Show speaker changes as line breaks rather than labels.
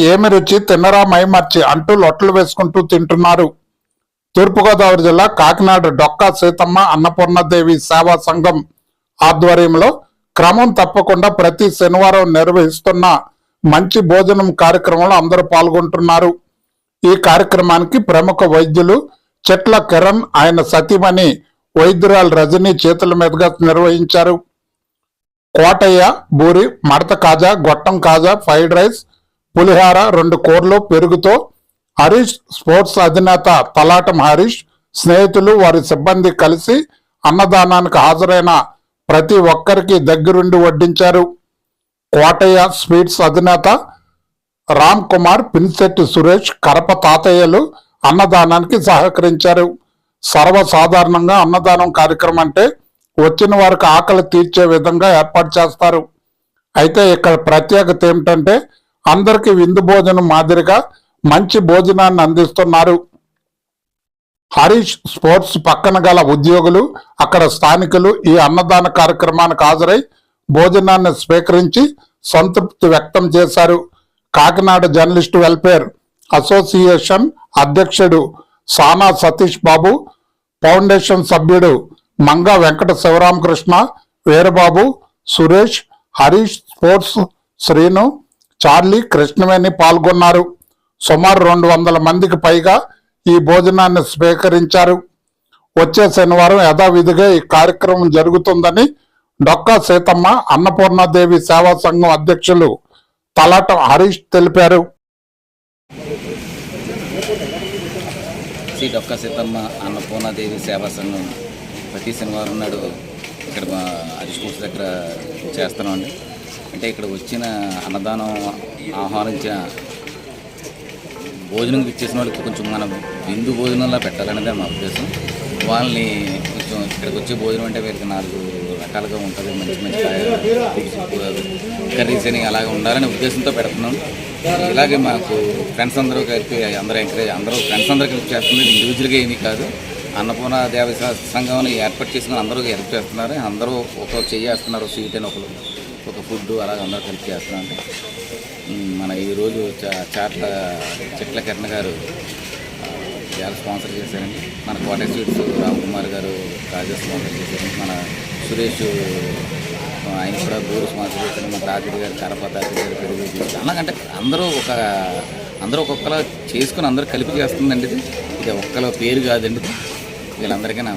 ఏమి రుచి తిన్నరా మైమర్చి అంటూ లొట్టలు వేసుకుంటూ తింటున్నారు. తూర్పుగోదావరి జిల్లా కాకినాడ డొక్కా సీతమ్మ అన్నపూర్ణదేవి సేవా సంఘం ఆధ్వర్యంలో క్రమం తప్పకుండా ప్రతి శనివారం నిర్వహిస్తున్న మంచి భోజనం కార్యక్రమంలో అందరూ పాల్గొంటున్నారు. ఈ కార్యక్రమానికి ప్రముఖ వైద్యులు చెట్ల కిరణ్ ఆయన సతీమణి వైద్యురాలు రజనీ చేతుల మీదుగా నిర్వహించారు. కోటయ్య బూరి, మడత కాజా, గొట్టం కాజా, ఫ్రైడ్ రైస్, పులిహార, 2 కూరలు, పెరుగుతో హరీష్ స్పోర్ట్స్ అధినేత తలాటం హరీష్, స్నేహితులు, వారి సిబ్బంది కలిసి అన్నదానానికి హాజరైన ప్రతి ఒక్కరికి దగ్గరుండి వడ్డించారు. కోటయ్య స్వీట్స్ అధినేత రామ్ కుమార్, పినిశెట్టి సురేష్, కరప తాతయ్యలు అన్నదానానికి సహకరించారు. సర్వసాధారణంగా అన్నదానం కార్యక్రమం అంటే వచ్చిన వారికి ఆకలి తీర్చే విధంగా ఏర్పాటు చేస్తారు. అయితే ఇక్కడ ప్రత్యేకత ఏమిటంటే అందరికీ విందు భోజనం మాదిరిగా మంచి భోజనాన్ని అందిస్తున్నారు. హరీష్ స్పోర్ట్స్ పక్కన గల ఉద్యోగులు, అక్కడ స్థానికులు ఈ అన్నదాన కార్యక్రమానికి హాజరై భోజనాన్ని స్వీకరించి సంతృప్తి వ్యక్తం చేశారు. కాకినాడ జర్నలిస్ట్ వెల్ఫేర్ అసోసియేషన్ అధ్యక్షుడు సానా సతీష్ బాబు, ఫౌండేషన్ సభ్యుడు మంగా వెంకట శివరామకృష్ణ, వీరబాబు, సురేష్, హరీష్ స్పోర్ట్స్ శ్రీను, చార్లీ, కృష్ణవేణి పాల్గొన్నారు. సుమారు 200 మందికి పైగా ఈ భోజనాన్ని స్వీకరించారు. వచ్చే శనివారం యథావిధిగా ఈ కార్యక్రమం జరుగుతుందని డొక్కా సీతమ్మ అన్నపూర్ణదేవి సేవా సంఘం అధ్యక్షులు తలాటం హరీష్ తెలిపారు.
శ్రీ డొక్కా సీతమ్మ అన్నపూర్ణదేవి సేవా సంఘం ప్రతి శనివారం నాడు ఇక్కడ మా హరీష్ కోర్స్ దగ్గర చేస్తున్నామండి. అంటే ఇక్కడ వచ్చిన అన్నదానం ఆహ్వానించిన భోజనం ఇచ్చేసిన వాళ్ళకి కొంచెం మనం విందు భోజనంలా పెట్టాలనేది మా ఉద్దేశం. వాళ్ళని కొంచెం ఇక్కడికి వచ్చే భోజనం అంటే వీరికి 4 రకాలుగా ఉంటుంది, మంచి మంచి కర్రీస్ అని అలాగే ఉండాలనే ఉద్దేశంతో పెడుతున్నాం. ఇలాగే మాకు ఫ్రెండ్స్ అందరూ కలిపి అందరూ ఫ్రెండ్స్ అందరూ కలిపి చేస్తున్నారు, ఇండివిజువల్గా ఏమీ కాదు. అన్నపూర్ణ దేవి సంఘం ఏర్పాటు చేసుకుని అందరూ హెల్ప్ చేస్తున్నారు. అందరూ ఒక చేస్తున్నారు, స్వీట్ అని ఒక ఫుడ్ అలాగే అందరూ కలిపి చేస్తున్నారు. మన ఈరోజు చెట్ల కిరణ్ గారు చాలా స్పాన్సర్ చేశారండి. మన కోట స్వీట్స్ రామ్ కుమార్ గారు రాజా స్పాన్సర్ చేశారు. మన సురేష్ ఆయన కూడా బోరు స్పాన్సర్ చేశారు. మన తాతిడి గారు, కరప తాతిడి గారు, పెరుగు అలాగంటే అందరూ ఒక్కొక్కలా చేసుకుని అందరూ కలిపి చేస్తుందండి. ఇది ఒక్కల పేరు కాదండి. వీళ్ళందరికీ నా